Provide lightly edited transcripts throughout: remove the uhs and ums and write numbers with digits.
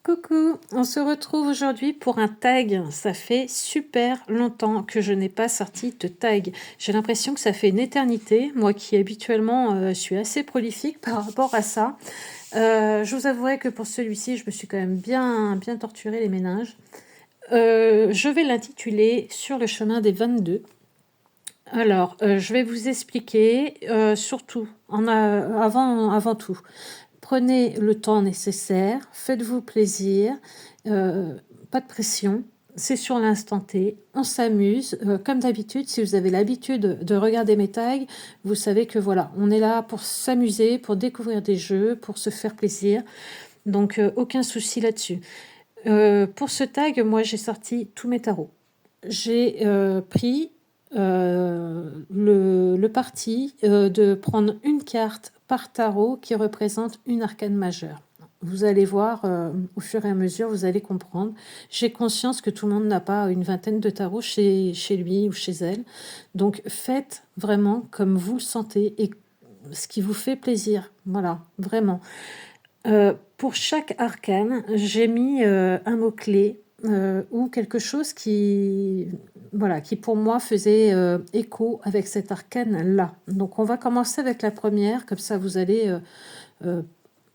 Coucou, on se retrouve aujourd'hui pour un tag. Ça fait super longtemps que je n'ai pas sorti de tag. J'ai l'impression que ça fait une éternité, moi qui habituellement suis assez prolifique par rapport à ça. Je vous avouerai que pour celui-ci, je me suis quand même bien torturé les méninges. Je vais l'intituler Sur le chemin des 22. Alors, je vais vous expliquer, surtout, avant tout, prenez le temps nécessaire, faites-vous plaisir, pas de pression, c'est sur l'instant T, on s'amuse. Comme d'habitude, si vous avez l'habitude de regarder mes tags, vous savez que voilà, on est là pour s'amuser, pour découvrir des jeux, pour se faire plaisir. Donc, aucun souci là-dessus. Pour ce tag, moi, j'ai sorti tous mes tarots. J'ai pris le parti de prendre une carte par tarot qui représente une arcane majeure. Vous allez voir, au fur et à mesure, vous allez comprendre. J'ai conscience que tout le monde n'a pas une vingtaine de tarots chez lui ou chez elle. Donc faites vraiment comme vous le sentez et ce qui vous fait plaisir. Voilà, vraiment. Pour chaque arcane, j'ai mis un mot-clé ou quelque chose qui pour moi faisait écho avec cet arcane-là. Donc on va commencer avec la première, comme ça vous allez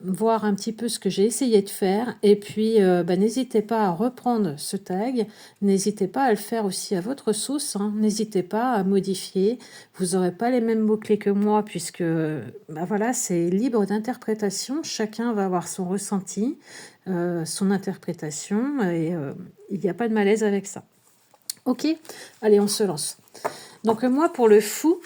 voir un petit peu ce que j'ai essayé de faire. Et puis n'hésitez pas à reprendre ce tag, n'hésitez pas à le faire aussi à votre sauce, hein. N'hésitez pas à modifier. Vous n'aurez pas les mêmes mots-clés que moi, puisque voilà, c'est libre d'interprétation. Chacun va avoir son ressenti, son interprétation, et il n'y a pas de malaise avec ça. Ok, allez, on se lance. Donc moi, pour le fou,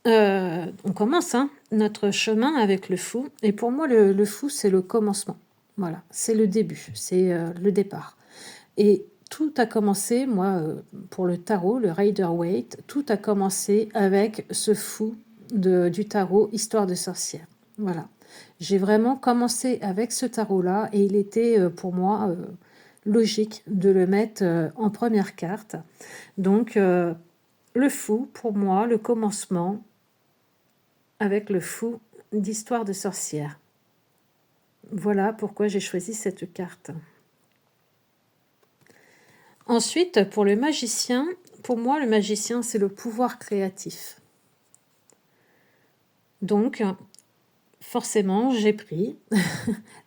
on commence notre chemin avec le fou. Et pour moi, le fou, c'est le commencement. Voilà, c'est le début, c'est le départ. Et tout a commencé, moi, pour le tarot, le Rider-Waite, tout a commencé avec ce fou du tarot Histoire de sorcière. Voilà. J'ai vraiment commencé avec ce tarot-là et il était pour moi logique de le mettre en première carte. Donc, le fou, pour moi, le commencement avec le fou d'Histoire de sorcière. Voilà pourquoi j'ai choisi cette carte. Ensuite, pour le magicien, pour moi, le magicien, c'est le pouvoir créatif. Donc, forcément, j'ai pris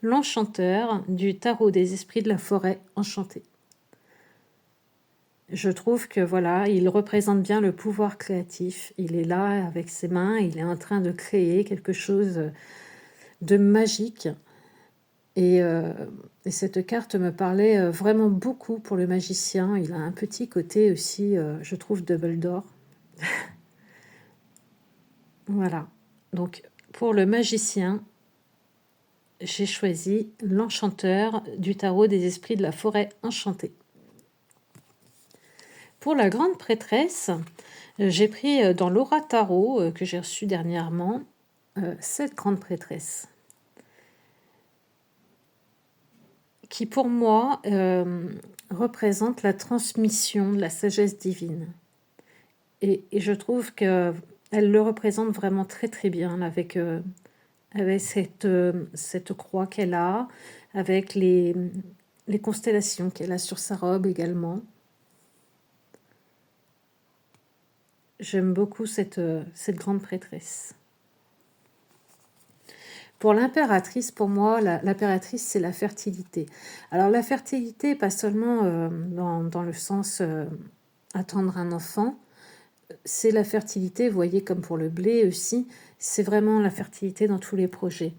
l'enchanteur du tarot des esprits de la forêt enchantée. Je trouve que voilà, il représente bien le pouvoir créatif. Il est là avec ses mains, il est en train de créer quelque chose de magique. Et cette carte me parlait vraiment beaucoup pour le magicien. Il a un petit côté aussi, je trouve, double d'or. Voilà. Donc, pour le magicien, j'ai choisi l'enchanteur du tarot des esprits de la forêt enchantée. Pour la grande prêtresse, j'ai pris dans l'aura tarot que j'ai reçu dernièrement, cette grande prêtresse. Qui pour moi représente la transmission de la sagesse divine. Et je trouve qu'elle le représente vraiment très très bien avec cette croix qu'elle a, avec les constellations qu'elle a sur sa robe également. J'aime beaucoup cette grande prêtresse. Pour l'impératrice, pour moi, l'impératrice, c'est la fertilité. Alors la fertilité, pas seulement dans le sens attendre un enfant, c'est la fertilité, vous voyez, comme pour le blé aussi, c'est vraiment la fertilité dans tous les projets.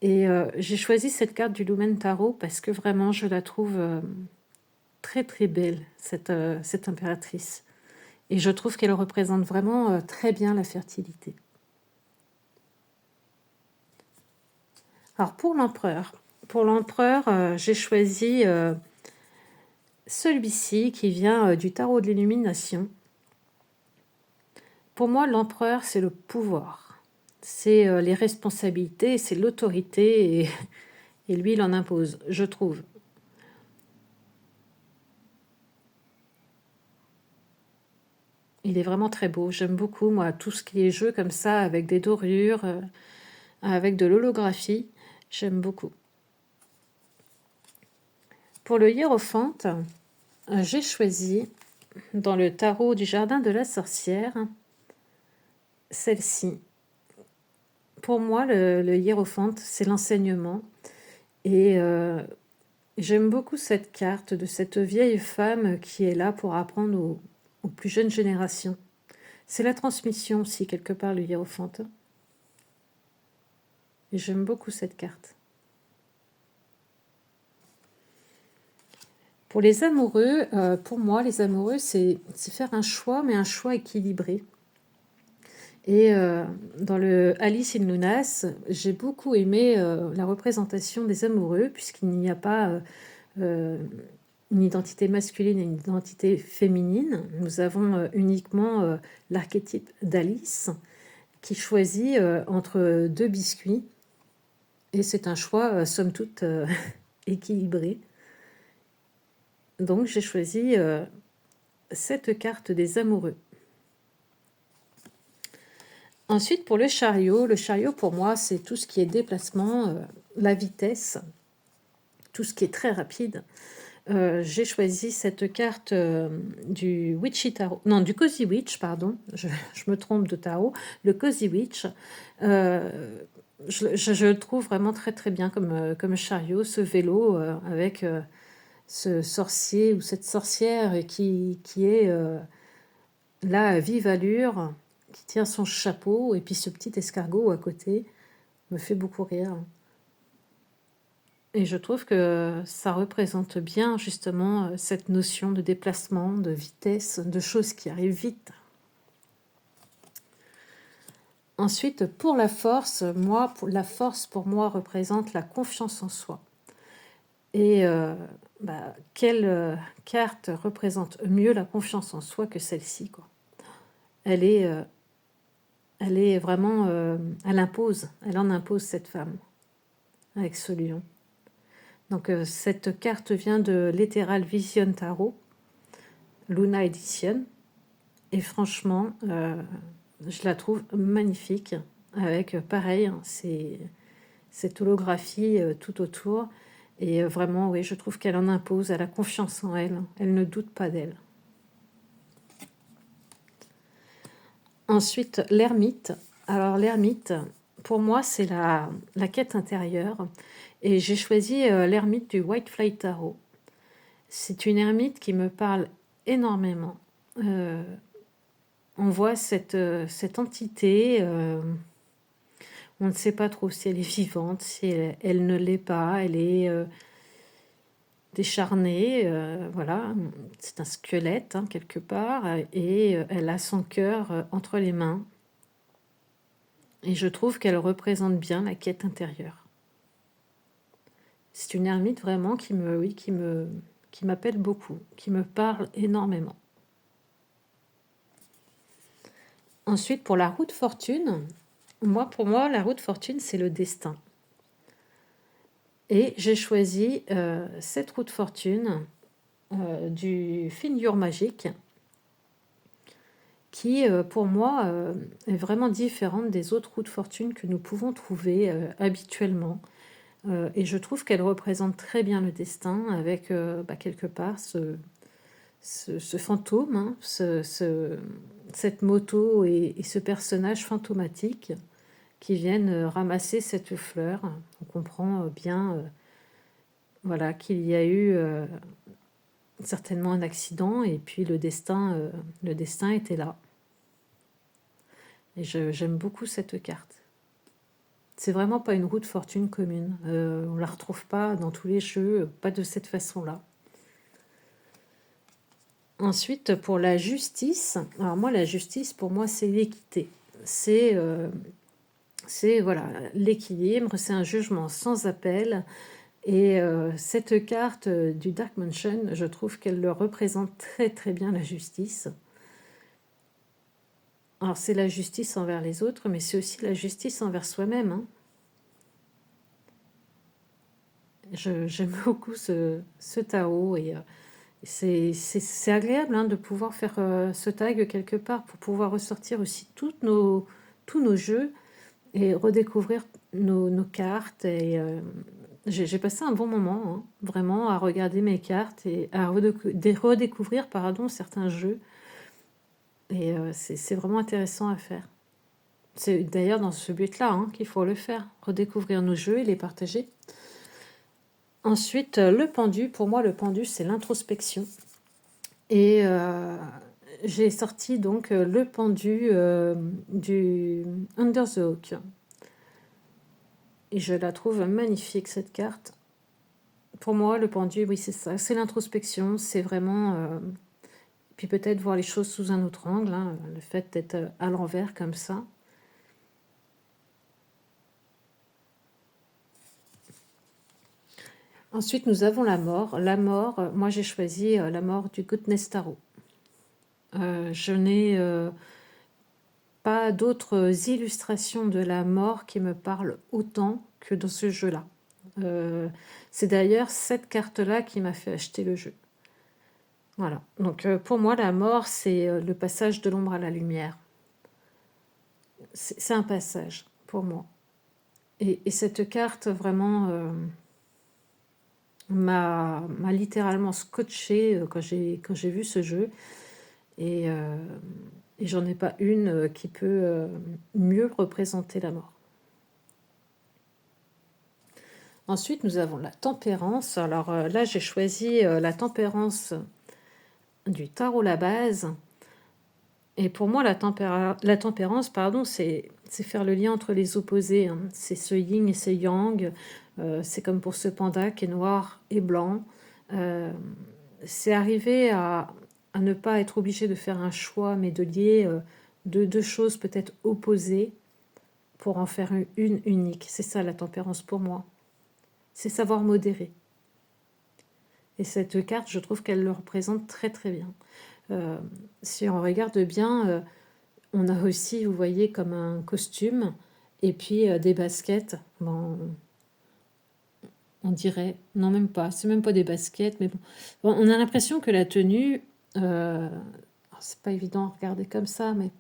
Et j'ai choisi cette carte du Lumen Tarot parce que vraiment, je la trouve très très belle, cette impératrice. Et je trouve qu'elle représente vraiment très bien la fertilité. Alors pour l'empereur, j'ai choisi celui-ci qui vient du tarot de l'illumination. Pour moi, l'empereur, c'est le pouvoir, c'est les responsabilités, c'est l'autorité, et lui, il en impose, je trouve. Il est vraiment très beau, j'aime beaucoup, moi, tout ce qui est jeu comme ça, avec des dorures, avec de l'holographie, j'aime beaucoup. Pour le hiérophante, j'ai choisi dans le tarot du jardin de la sorcière celle-ci. Pour moi, le hiérophante, c'est l'enseignement. Et j'aime beaucoup cette carte de cette vieille femme qui est là pour apprendre aux plus jeunes générations. C'est la transmission aussi, quelque part, le hiérophante. Et j'aime beaucoup cette carte. Pour les amoureux, pour moi, les amoureux, c'est faire un choix, mais un choix équilibré. Et dans le Alice in Lunas, j'ai beaucoup aimé la représentation des amoureux, puisqu'il n'y a pas une identité masculine et une identité féminine. Nous avons uniquement l'archétype d'Alice, qui choisit entre deux biscuits. Et c'est un choix, somme toute, équilibré. Donc j'ai choisi cette carte des amoureux. Ensuite, pour le chariot pour moi, c'est tout ce qui est déplacement, la vitesse, tout ce qui est très rapide. J'ai choisi cette carte du Witchy Tarot, non, du Cozy Witch, pardon, je me trompe de tarot, le Cozy Witch. Je le trouve vraiment très très bien comme chariot, ce vélo avec ce sorcier ou cette sorcière qui est là à vive allure, qui tient son chapeau, et puis ce petit escargot à côté me fait beaucoup rire. Et je trouve que ça représente bien justement cette notion de déplacement, de vitesse, de choses qui arrivent vite. Ensuite, pour la force, la force pour moi représente la confiance en soi. Et quelle carte représente mieux la confiance en soi que celle-ci, quoi. Elle est vraiment, elle en impose cette femme avec ce lion. Donc cette carte vient de l'Ethereal Vision Tarot, Luna Edition, et franchement, je la trouve magnifique, avec pareil, c'est cette holographie tout autour, et vraiment, oui, je trouve qu'elle en impose, elle a confiance en elle, elle ne doute pas d'elle. Ensuite, l'ermite. Alors l'ermite, pour moi, c'est la quête intérieure. Et j'ai choisi l'ermite du White Fly Tarot. C'est une ermite qui me parle énormément. On voit cette entité, on ne sait pas trop si elle est vivante, si elle ne l'est pas, elle est décharnée, voilà, c'est un squelette hein, quelque part, et elle a son cœur entre les mains. Et je trouve qu'elle représente bien la quête intérieure. C'est une ermite vraiment qui m'appelle beaucoup, qui me parle énormément. Ensuite, pour la roue de fortune, pour moi, la roue de fortune, c'est le destin. Et j'ai choisi cette roue de fortune du Figure Magique, qui, pour moi, est vraiment différente des autres roues de fortune que nous pouvons trouver habituellement. Et je trouve qu'elle représente très bien le destin avec, quelque part, ce fantôme, hein, cette moto et ce personnage fantomatique qui viennent ramasser cette fleur. On comprend bien voilà, qu'il y a eu certainement un accident et puis le destin était là. Et j'aime beaucoup cette carte. C'est vraiment pas une roue de fortune commune. On la retrouve pas dans tous les jeux, pas de cette façon-là. Ensuite, pour la justice, alors moi, la justice, pour moi, c'est l'équité. C'est voilà, l'équilibre, c'est un jugement sans appel. Et cette carte du Dark Mansion, je trouve qu'elle le représente très très bien, la justice. Alors c'est la justice envers les autres, mais c'est aussi la justice envers soi-même. Hein. J'aime beaucoup ce tarot et c'est agréable hein, de pouvoir faire ce tag quelque part pour pouvoir ressortir aussi tous nos jeux et redécouvrir nos cartes et j'ai passé un bon moment, hein, vraiment, à regarder mes cartes et à redécouvrir pardon, certains jeux. Et c'est vraiment intéressant à faire. C'est d'ailleurs dans ce but-là hein, qu'il faut le faire, redécouvrir nos jeux et les partager. Ensuite, le pendu, pour moi, le pendu, c'est l'introspection. Et j'ai sorti donc le pendu du Under the Oak. Et je la trouve magnifique, cette carte. Pour moi, le pendu, oui, c'est ça. C'est l'introspection, c'est vraiment... puis peut-être voir les choses sous un autre angle, hein, le fait d'être à l'envers comme ça. Ensuite, nous avons la mort. La mort, moi j'ai choisi la mort du Goodness Tarot. Je n'ai pas d'autres illustrations de la mort qui me parlent autant que dans ce jeu-là. C'est d'ailleurs cette carte-là qui m'a fait acheter le jeu. Voilà. Donc pour moi, la mort, c'est le passage de l'ombre à la lumière. C'est un passage pour moi. Et cette carte vraiment m'a littéralement scotché quand j'ai vu ce jeu. Et j'en ai pas une qui peut mieux représenter la mort. Ensuite, nous avons la tempérance. Alors là, j'ai choisi la tempérance du tarot la base. Et pour moi, la tempérance, pardon, c'est faire le lien entre les opposés. Hein. C'est ce yin et ce yang. C'est comme pour ce panda qui est noir et blanc. C'est arriver à ne pas être obligé de faire un choix, mais de lier deux choses peut-être opposées pour en faire une unique. C'est ça la tempérance pour moi. C'est savoir modérer. Et cette carte, je trouve qu'elle le représente très très bien. Si on regarde bien, on a aussi, vous voyez, comme un costume et puis des baskets. Bon, on dirait, non même pas, c'est même pas des baskets, mais bon, on a l'impression que la tenue, c'est pas évident à regarder comme ça, mais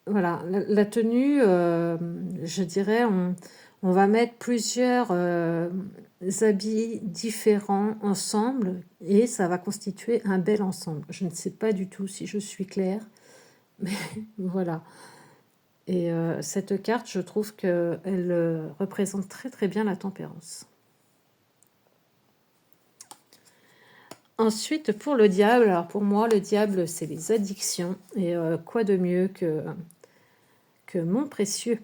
voilà, la tenue, je dirais, on va mettre plusieurs habits différents ensemble et ça va constituer un bel ensemble. Je ne sais pas du tout si je suis claire, mais voilà. Et cette carte, je trouve qu'elle représente très très bien la tempérance. Ensuite, pour le diable, alors pour moi, le diable, c'est les addictions. Et quoi de mieux que mon précieux.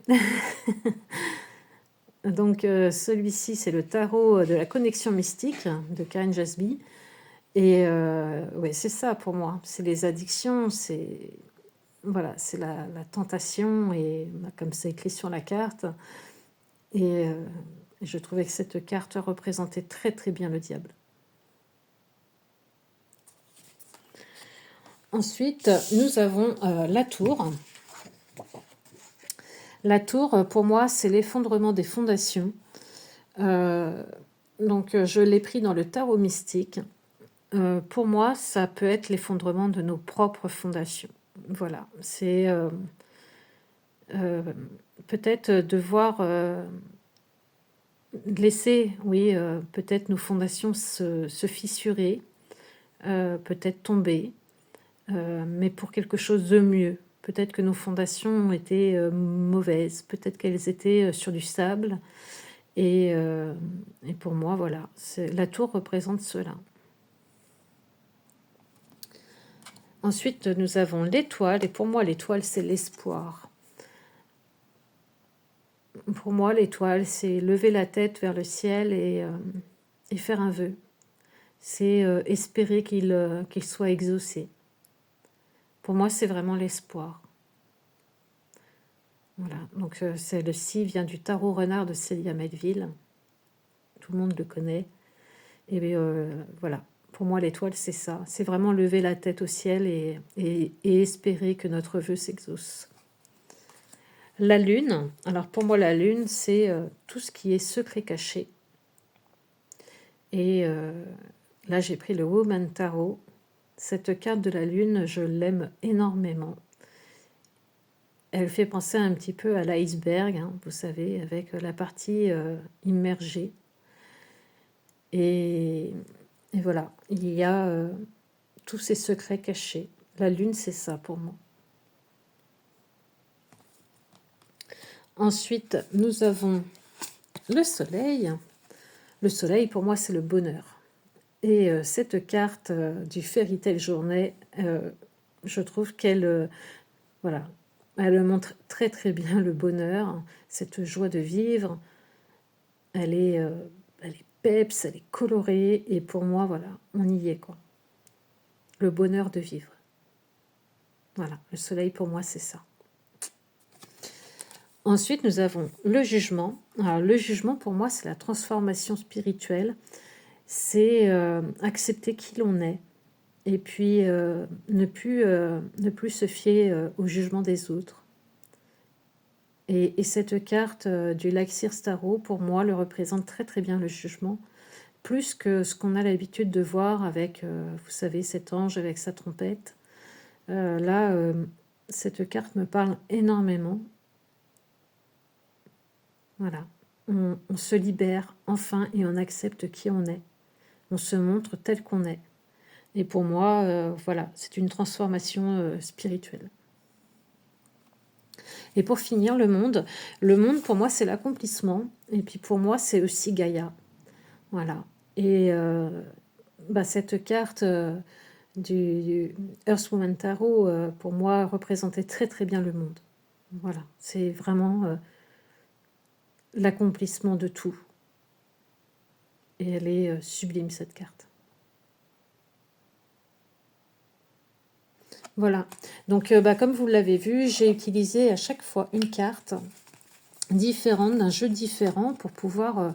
Donc celui-ci, c'est le tarot de la connexion mystique de Karen Jasby. Et ouais, c'est ça pour moi. C'est les addictions, c'est voilà, c'est la tentation et comme c'est écrit sur la carte. Et je trouvais que cette carte représentait très très bien le diable. Ensuite, nous avons la tour. La tour, pour moi, c'est l'effondrement des fondations. Donc, je l'ai pris dans le tarot mystique. Pour moi, ça peut être l'effondrement de nos propres fondations. Voilà, c'est peut-être devoir laisser, oui, peut-être nos fondations se fissurer, peut-être tomber, mais pour quelque chose de mieux. Peut-être que nos fondations étaient mauvaises, peut-être qu'elles étaient sur du sable. Et pour moi, voilà, la tour représente cela. Ensuite, nous avons l'étoile, et pour moi, l'étoile, c'est l'espoir. Pour moi, l'étoile, c'est lever la tête vers le ciel et faire un vœu. C'est espérer qu'il soit exaucé. Pour moi, c'est vraiment l'espoir. Voilà, donc celle-ci vient du tarot renard de Célia Melville. Tout le monde le connaît. Et voilà, pour moi, l'étoile, c'est ça. C'est vraiment lever la tête au ciel et espérer que notre vœu s'exauce. La lune, alors pour moi, la lune, c'est tout ce qui est secret caché. Et là, j'ai pris le Woman Tarot. Cette carte de la lune, je l'aime énormément. Elle fait penser un petit peu à l'iceberg, hein, vous savez, avec la partie immergée. Et, et voilà, il y a tous ces secrets cachés. La lune, c'est ça pour moi. Ensuite, nous avons le soleil. Le soleil, pour moi, c'est le bonheur. Et cette carte du Fairy Tail Journée, je trouve qu'elle voilà, elle montre très très bien le bonheur, cette joie de vivre. Elle est peps, elle est colorée. Et pour moi, voilà, on y est, quoi. Le bonheur de vivre. Voilà, le soleil, pour moi, c'est ça. Ensuite, nous avons le jugement. Alors, le jugement, pour moi, c'est la transformation spirituelle. C'est accepter qui l'on est. Et puis, ne plus se fier au jugement des autres. Et cette carte du Laxir Tarot, pour moi, le représente très très bien, le jugement. Plus que ce qu'on a l'habitude de voir avec, vous savez, cet ange avec sa trompette. Là, cette carte me parle énormément. Voilà. On se libère enfin et on accepte qui on est. On se montre tel qu'on est. Et pour moi, voilà, c'est une transformation spirituelle. Et pour finir, le monde. Le monde, pour moi, c'est l'accomplissement. Et puis pour moi, c'est aussi Gaïa. Voilà. Et cette carte du Earthwoman Tarot, pour moi, représentait très très bien le monde. Voilà. C'est vraiment l'accomplissement de tout. Et elle est sublime, cette carte. Voilà. Donc, comme vous l'avez vu, j'ai utilisé à chaque fois une carte différente, d'un jeu différent, pour pouvoir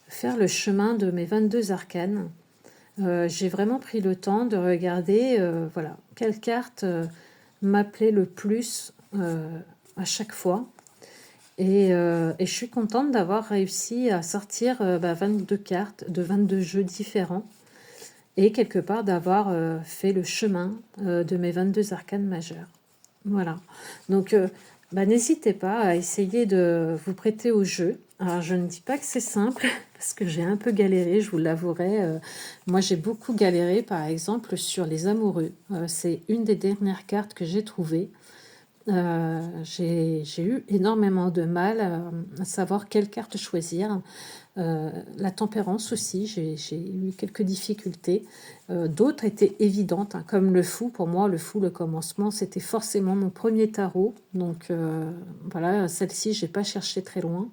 faire le chemin de mes 22 arcanes. J'ai vraiment pris le temps de regarder voilà, quelle carte m'appelait le plus à chaque fois. Et je suis contente d'avoir réussi à sortir 22 cartes de 22 jeux différents et quelque part d'avoir fait le chemin de mes 22 arcanes majeures. Voilà. Donc, n'hésitez pas à essayer de vous prêter au jeu. Alors, je ne dis pas que c'est simple, parce que j'ai un peu galéré, je vous l'avouerai. Moi, j'ai beaucoup galéré, par exemple, sur les amoureux. C'est une des dernières cartes que j'ai trouvées. J'ai eu énormément de mal à savoir quelle carte choisir. La tempérance aussi, j'ai eu quelques difficultés. D'autres étaient évidentes, hein, comme le fou. Pour moi, le fou, le commencement, c'était forcément mon premier tarot. Donc voilà, celle-ci, j'ai pas cherché très loin.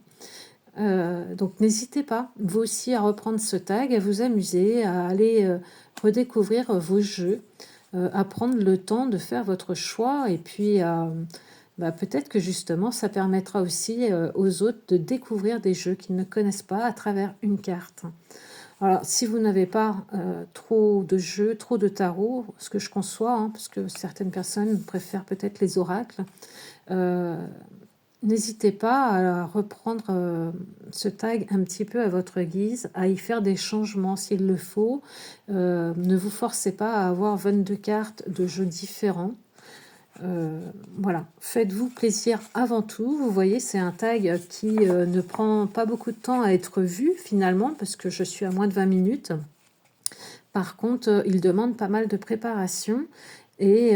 Donc n'hésitez pas, vous aussi, à reprendre ce tag, à vous amuser, à aller redécouvrir vos jeux, à prendre le temps de faire votre choix et puis peut-être que justement ça permettra aussi aux autres de découvrir des jeux qu'ils ne connaissent pas à travers une carte. Alors si vous n'avez pas trop de jeux, trop de tarots, ce que je conçois, hein, parce que certaines personnes préfèrent peut-être les oracles, n'hésitez pas à reprendre ce tag un petit peu à votre guise, à y faire des changements s'il le faut. Ne vous forcez pas à avoir 22 cartes de jeux différents. Voilà, faites-vous plaisir avant tout. Vous voyez, c'est un tag qui ne prend pas beaucoup de temps à être vu finalement, parce que je suis à moins de 20 minutes. Par contre, il demande pas mal de préparation et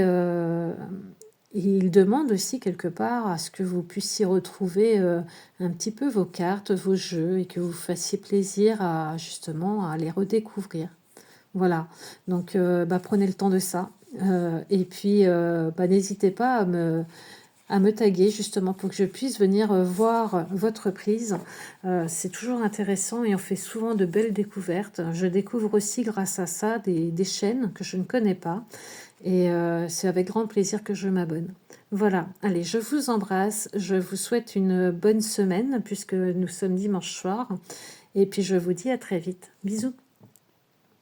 il demande aussi quelque part à ce que vous puissiez retrouver un petit peu vos cartes, vos jeux, et que vous fassiez plaisir à justement à les redécouvrir. Voilà, donc prenez le temps de ça. Et puis n'hésitez pas à me taguer justement pour que je puisse venir voir votre prise. C'est toujours intéressant et on fait souvent de belles découvertes. Je découvre aussi grâce à ça des chaînes que je ne connais pas. Et c'est avec grand plaisir que je m'abonne. Voilà, allez, je vous embrasse. Je vous souhaite une bonne semaine puisque nous sommes dimanche soir. Et puis je vous dis à très vite. Bisous.